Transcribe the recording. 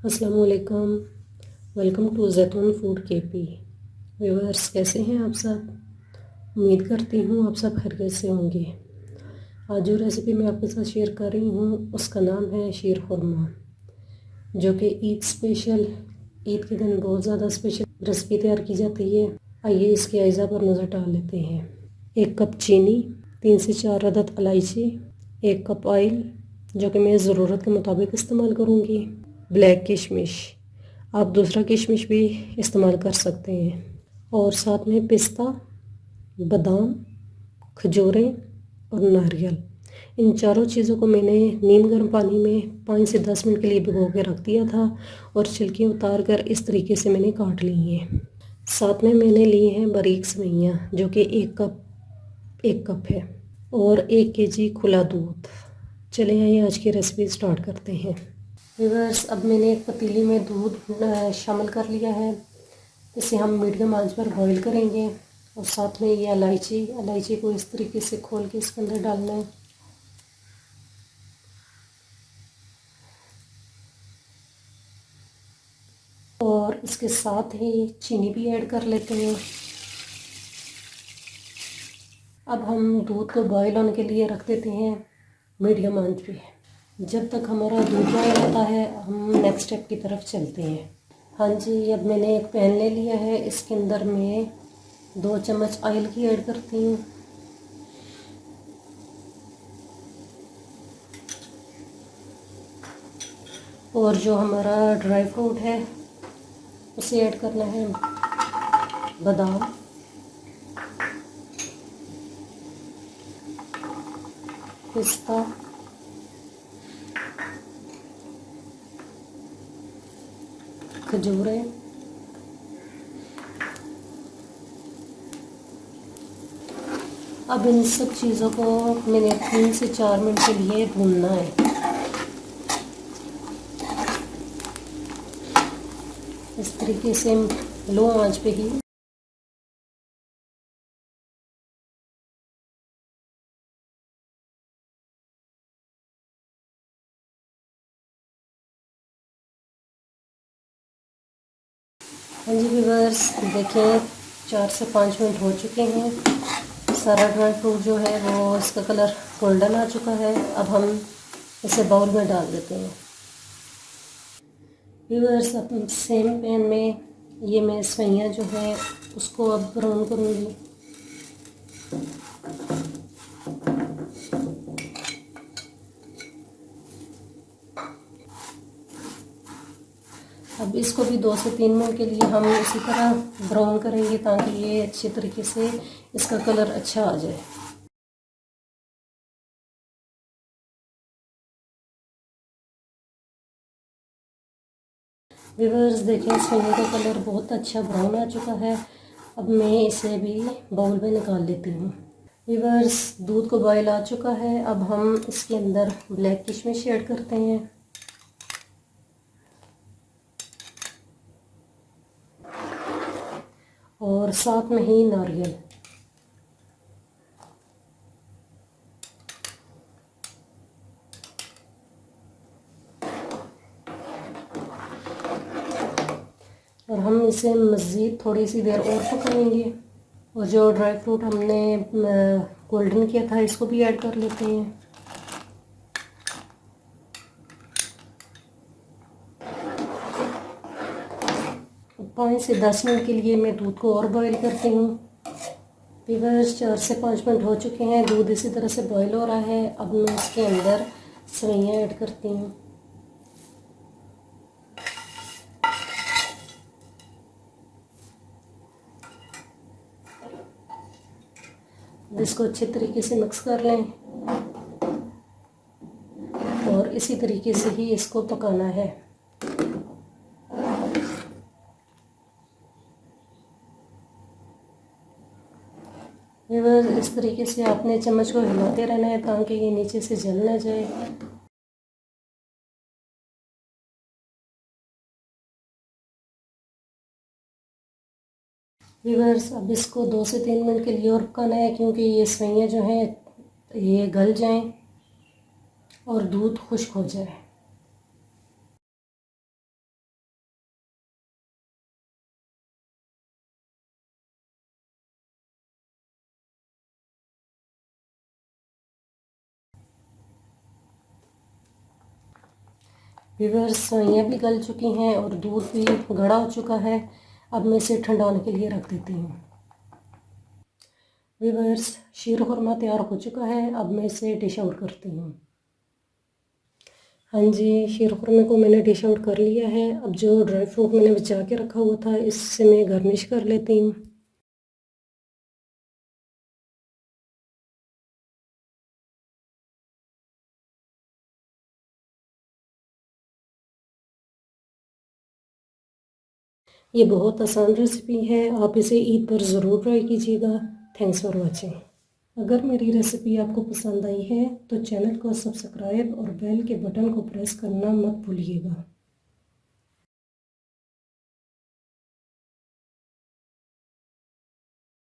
अस्सलाम वालेकुम। Welcome to जैतून फूड केपी। व्यूअर्स, कैसे हैं आप सब? उम्मीद करती हूँ आप सब खैरियत से होंगे। आज जो रेसिपी मैं आपके साथ शेयर कर रही हूँ उसका नाम है शीर खुरमा, जो कि ईद के दिन बहुत ज़्यादा स्पेशल रेसिपी तैयार की जाती है। आइए इसके अज्जा पर नज़र डाल लेते हैं। 1 कप चीनी, 3 से 4 अदद इलायची, 1 कप ऑयल जो कि मैं ज़रूरत के मुताबिक इस्तेमाल करूँगी, ब्लैक किशमिश, आप दूसरा किशमिश भी इस्तेमाल कर सकते हैं, और साथ में पिस्ता, बादाम, खजूरें और नारियल। इन चारों चीज़ों को मैंने नीम गर्म पानी में 5 से 10 मिनट के लिए भिगो के रख दिया था और छिलके उतार कर इस तरीके से मैंने काट ली हैं। साथ में मैंने लिए हैं बारीक सेवइयाँ जो कि 1 कप है, और 1 केजी खुला दूध। चले आइए आज की रेसिपी स्टार्ट करते हैं। व्यूअर्स, अब मैंने एक पतीली में दूध शामिल कर लिया है। इसे हम मीडियम आंच पर बॉईल करेंगे, और साथ में ये इलायची को इस तरीके से खोल के इसके अंदर डालना है। और इसके साथ ही चीनी भी ऐड कर लेते हैं। अब हम दूध को बॉईल होने के लिए रख देते हैं मीडियम आंच पे। जब तक हमारा दूध बॉईल होता है हम नेक्स्ट स्टेप की तरफ चलते हैं। हाँ जी, अब मैंने एक पैन ले लिया है। इसके अंदर मैं 2 चम्मच ऑयल की ऐड करती हूँ। और जो हमारा ड्राई फ्रूट है उसे ऐड करना है। बादाम, पिस्ता, खजूरें, अब इन सब चीज़ों को मैंने 3 से 4 मिनट के लिए भूनना है। इस तरीके से लो आंच पे ही। हाँ जी व्यूअर्स, देखिए 4 से 5 मिनट हो चुके हैं। सारा ड्राई फ्रूट जो है वो इसका कलर गोल्डन आ चुका है। अब हम इसे बाउल में डाल देते हैं। व्यूअर्स, अब सेम पैन में ये मैं सेवइयाँ जो है उसको अब ब्राउन करूँगी। अब इसको भी 2 से 3 मिनट के लिए हम इसी तरह ब्राउन करेंगे ताकि ये अच्छे तरीके से इसका कलर अच्छा आ जाए। व्यूअर्स, देखें सेवइयों का कलर बहुत अच्छा ब्राउन आ चुका है। अब मैं इसे भी बाउल में निकाल लेती हूँ। व्यूअर्स, दूध को बॉयल आ चुका है। अब हम इसके अंदर ब्लैक किशमिश ऐड करते हैं। और साथ में ही नारियल। और हम इसे मज़ीद थोड़ी सी देर और पकाएंगे। और जो ड्राई फ्रूट हमने गोल्डन किया था इसको भी ऐड कर लेते हैं। 5 से 10 मिनट के लिए मैं दूध को और बॉईल करती हूँ। व्यूअर्स, 4 से 5 मिनट हो चुके हैं। दूध इसी तरह से बॉईल हो रहा है। अब मैं इसके अंदर सेवइयाँ ऐड करती हूँ। इसको अच्छे तरीके से मिक्स कर लें और इसी तरीके से ही इसको पकाना है। इस तरीके से आपने चम्मच को हिलाते रहना है ताकि ये नीचे से जल ना जाए। व्यूअर्स, अब इसको 2 से 3 मिनट के लिए और पकाना है क्योंकि ये सेवइयाँ जो हैं ये गल जाएं और दूध खुश्क हो जाए। व्यूअर्स, सवैयाँ भी गल चुकी हैं और दूध भी गाढ़ा हो चुका है। अब मैं इसे ठंडा होने के लिए रख देती हूँ। व्यूअर्स, शीर खुरमा तैयार हो चुका है। अब मैं इसे डिश आउट करती हूँ। हाँ जी, शीर खुरमे को मैंने डिश आउट कर लिया है। अब जो ड्राई फ्रूट मैंने बचा के रखा हुआ था, इससे मैं गार्निश कर लेती हूँ। ये बहुत आसान रेसिपी है, आप इसे ईद पर ज़रूर ट्राई कीजिएगा। Thanks for watching. अगर मेरी रेसिपी आपको पसंद आई है तो चैनल को सब्सक्राइब और बेल के बटन को प्रेस करना मत भूलिएगा।